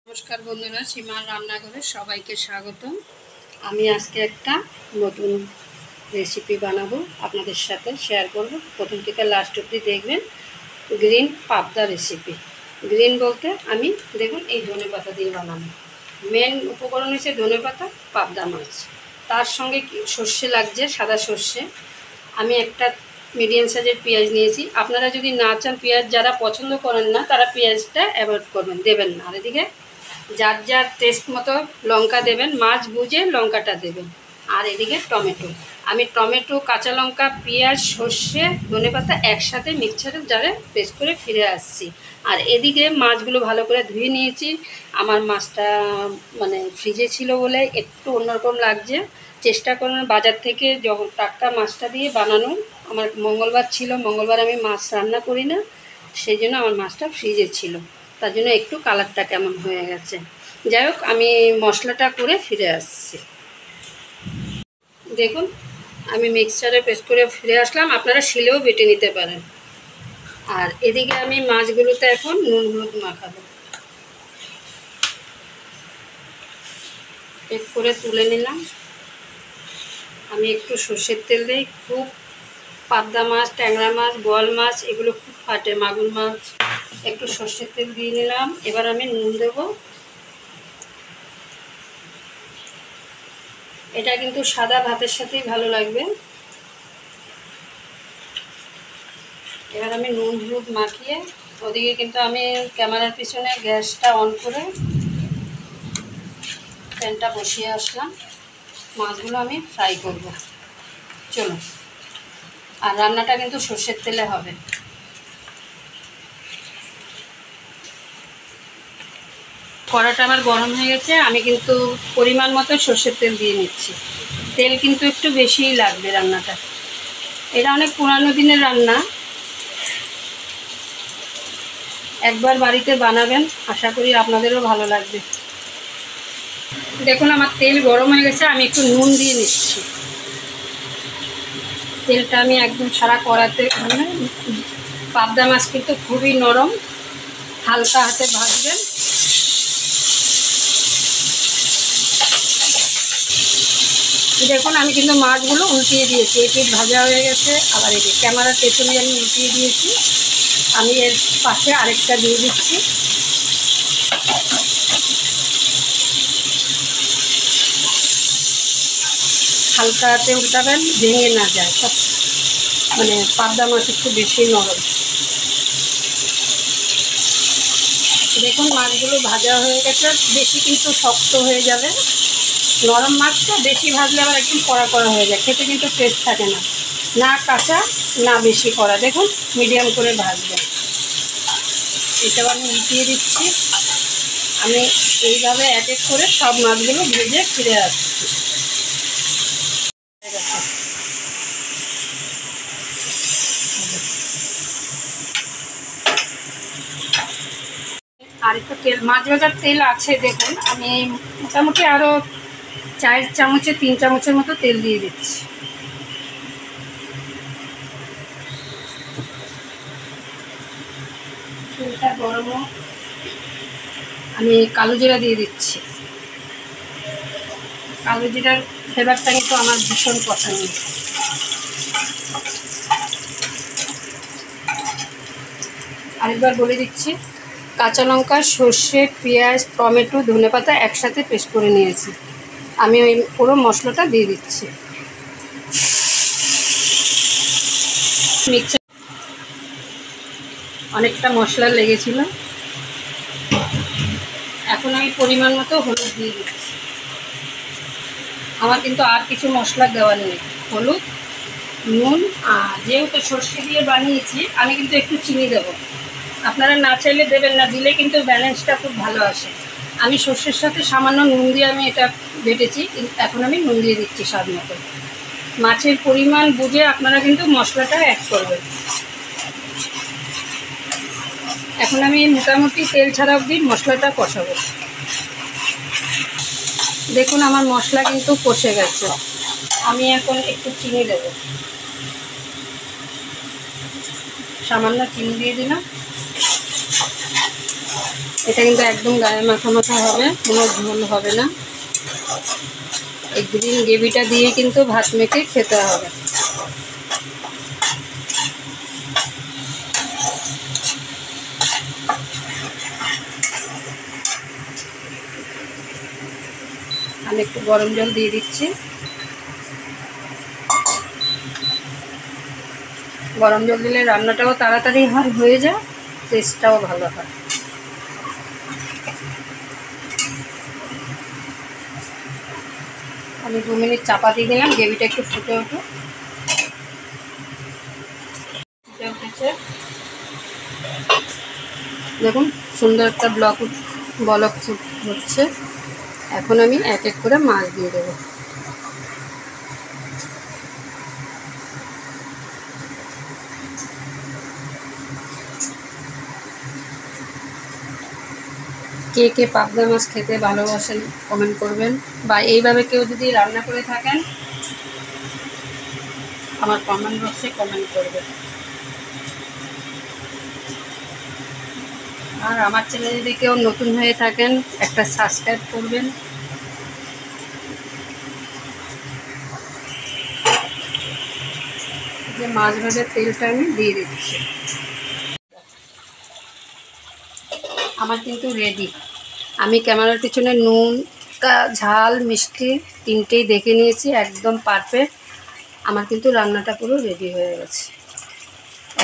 নমস্কার বন্ধুরা, সীমার রান্নাঘরে সবাইকে স্বাগতম। আমি আজকে একটা নতুন রেসিপি বানাবো, আপনাদের সাথে শেয়ার করব। প্রথম থেকে লাস্ট অবধি দেখবেন। গ্রিন পাবদা রেসিপি। গ্রিন বলতে আমি দেখুন এই ধনেপাতা দিয়ে বানাবো। মেন উপকরণ হচ্ছে ধনেপাতা, পাবদা মাছ, তার সঙ্গে সর্ষে লাগছে, সাদা সর্ষে। আমি একটা মিডিয়াম সাইজের পেঁয়াজ নিয়েছি। আপনারা যদি না চান, পেঁয়াজ যারা পছন্দ করেন না তারা পেঁয়াজটা অ্যাভয়েড করবেন, দেবেন না। আর এদিকে যার যার টেস্ট মতো লঙ্কা দেবেন, মাছ বুঝে লঙ্কাটা দেবেন। আর এদিকে টমেটো, আমি টমেটো, কাঁচা লঙ্কা, পেঁয়াজ, সর্ষে, ধনেপাতা একসাথে মিক্সচারের জারে পেস্ট করে ফিরে আসছি। আর এদিকে মাছগুলো ভালো করে ধুয়ে নিয়েছি। আমার মাছটা ফ্রিজে ছিল বলে একটু অন্যরকম লাগছে। চেষ্টা করুন বাজার থেকে যখন টাটকা মাছটা দিয়ে বানানোর। আমার মঙ্গলবার ছিল, মঙ্গলবার আমি মাছ রান্না করি না, সেই জন্য আমার মাছটা ফ্রিজে ছিল, তার জন্য একটু কালারটা কেমন হয়ে গেছে। যাই হোক, আমি মশলাটা করে ফিরে আসছি। দেখুন, আমি মিক্সচারে পেস্ট করে ফিরে আসলাম। আপনারা শিলেও বেটে নিতে পারেন। আর এদিকে আমি মাছগুলোতে এখন নুন হলুদ মাখাবো। এক করে তুলে নিলাম। আমি একটু সর্ষের তেল দিই। খুব পাবদা মাছ, ট্যাংরা মাছ, বোয়াল মাছ এগুলো খুব ফাটে, মাগুর মাছ। একটু সর্ষের তেল দিয়ে নিলাম। এবার আমি নুন দেবো। এটা কিন্তু সাদা ভাতের সাথেই ভালো লাগবে। এবার আমি নুন হলুদ মাখিয়ে, ওদিকে কিন্তু আমি ক্যামেরার পিছনে গ্যাসটা অন করে প্যানটা বসিয়ে আসলাম। মাছগুলো আমি ফ্রাই করব। চলো। আর রান্নাটা কিন্তু সর্ষের তেলে হবে। কড়াটা আমার গরম হয়ে গেছে। আমি কিন্তু পরিমাণ মতো সর্ষের তেল দিয়ে নিচ্ছি। তেল কিন্তু একটু বেশিই লাগবে রান্নাটা। এটা অনেক পুরানো দিনের রান্না, একবার বাড়িতে বানাবেন, আশা করি আপনাদেরও ভালো লাগবে। দেখুন, আমার তেল গরম হয়ে গেছে। আমি একটু নুন দিয়ে নিচ্ছি। তেলটা আমি একদম সারা কড়াতে, পাবদা মাছ কিন্তু খুবই নরম, হালকা হাতে ভাজবেন। দেখুন, আমি কিন্তু মাছগুলো উল্টিয়ে দিয়েছি। এই পিঠ ভাজা হয়ে গেছে। আবার এটি ক্যামেরার পেছনে আমি উল্টিয়ে দিয়েছি। আমি এর পাশে আরেকটা দিয়ে দিচ্ছি। হালকা হাতে উল্টাবেন, ভেঙে না যায়। সব পাবদা মাছ একটু বেশি নরম। দেখুন, মাছগুলো ভাজা হয়ে গেছে। বেশি কিন্তু শক্ত হয়ে যাবে। নরম মাছ তো বেশি ভাজলে আবার একদম কড়া কড়া হয়ে যায়, খেতে কিন্তু টেস্ট থাকে না। না কাঁচা না বেশি কড়া। দেখুন, মিডিয়াম করে ভাজবেন। এটাও আমি উল্টিয়ে দিচ্ছি। আমি এইভাবে এক এক করে সব মাছগুলো ভেজে ফিরে আসছি। আর একটু তেল, মাছ ভাজার তেল আছে। দেখুন, আমি মোটামুটি আরও 4 চামচে 3 চামচের মতো তেল দিয়ে দিচ্ছি। তেলটা গরম, আমি কালো জিরা দিয়ে দিচ্ছি। কালো জিরার ফ্লেভারটা কিন্তু আমার ভীষণ পছন্দ। আরেকবার বলে দিচ্ছি, কাঁচা লঙ্কা, সর্ষে, পেঁয়াজ, টমেটো, ধনেপাতা একসাথে পেস্ট করে নিয়েছি। আমি ওই পুরো মশলাটা দিয়ে দিচ্ছি। মিক্সচার অনেকটা মশলা লেগেছিল। এখন আমি পরিমাণ মতো হলুদ দিয়ে দিচ্ছি। আমার কিন্তু আর কিছু মশলা দেওয়ার নেই। হলুদ, নুন, আর যেহেতু সর্ষে দিয়ে বানিয়েছি, আমি কিন্তু একটু চিনি দেবো। আপনারা না চাইলে দেবেন না, দিলে কিন্তু ব্যালেন্সটা খুব ভালো আসে। আমি সর্ষের সাথে সামান্য নুন দিয়ে আমি এটা বেটেছি। এখন আমি নুন দিয়ে দিচ্ছি স্বাদ মতো। মাছের পরিমাণ বুঝে আপনারা কিন্তু মশলাটা অ্যাড করবেন। এখন আমি মোটামুটি তেল ছাড়া অবধি মশলাটা কষাবো। দেখুন, আমার মশলা কিন্তু কষে গেছে। আমি এখন একটু চিনি দেবো। সামান্য চিনি দিয়ে দিলাম। এটা কিন্তু একদম গায়ে মাখা মাখা হবে, কোনো ঝোল হবে না। এই গ্রিন গ্রেভিটা দিয়ে কিন্তু ভাত মেখে খেতে হবে। আমি একটু গরম জল দিয়ে দিচ্ছি। গরম জল দিলে রান্নাটাও তাড়াতাড়ি হয়ে যায়, টেস্টটাও ভালো হয়। আমি 2 মিনিট চাপা দিয়ে দিলাম, গ্রেভিটা একটু ফুটে উঠেছে। দেখুন সুন্দর একটা বলক হচ্ছে। এখন আমি এক এক করে মাছ দিয়ে দেবো। কে কে পাবদা মাছ খেতে ভালোবাসেন কমেন্ট করবেন, বা এইভাবে কেউ যদি রান্না করে থাকেন আমার কমেন্ট বক্সে কমেন্ট করবেন। আর আমার চ্যানেলে যদি কেউ নতুন হয়ে থাকেন একটা সাবস্ক্রাইব করবেন। যে মাছ ভাজার তেলটা আমি দিয়ে দিচ্ছি। আমার কিন্তু রেডি। আমি ক্যামেরার পিছনে নুন, ঝাল, মিষ্টি তিনটেই দেখে নিয়েছি, একদম পারফেক্ট। আমার কিন্তু রান্নাটা পুরো রেডি হয়ে গেছে।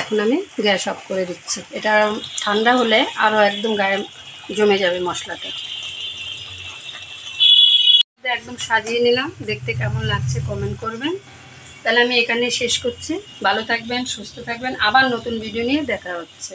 এখন আমি গ্যাস অফ করে দিচ্ছি। এটা ঠান্ডা হলে আরও একদম গায়ে জমে যাবে মশলাটা। একদম সাজিয়ে নিলাম, দেখতে কেমন লাগছে কমেন্ট করবেন। তাহলে আমি এখানে শেষ করছি। ভালো থাকবেন, সুস্থ থাকবেন, আবার নতুন ভিডিও নিয়ে দেখা হচ্ছে।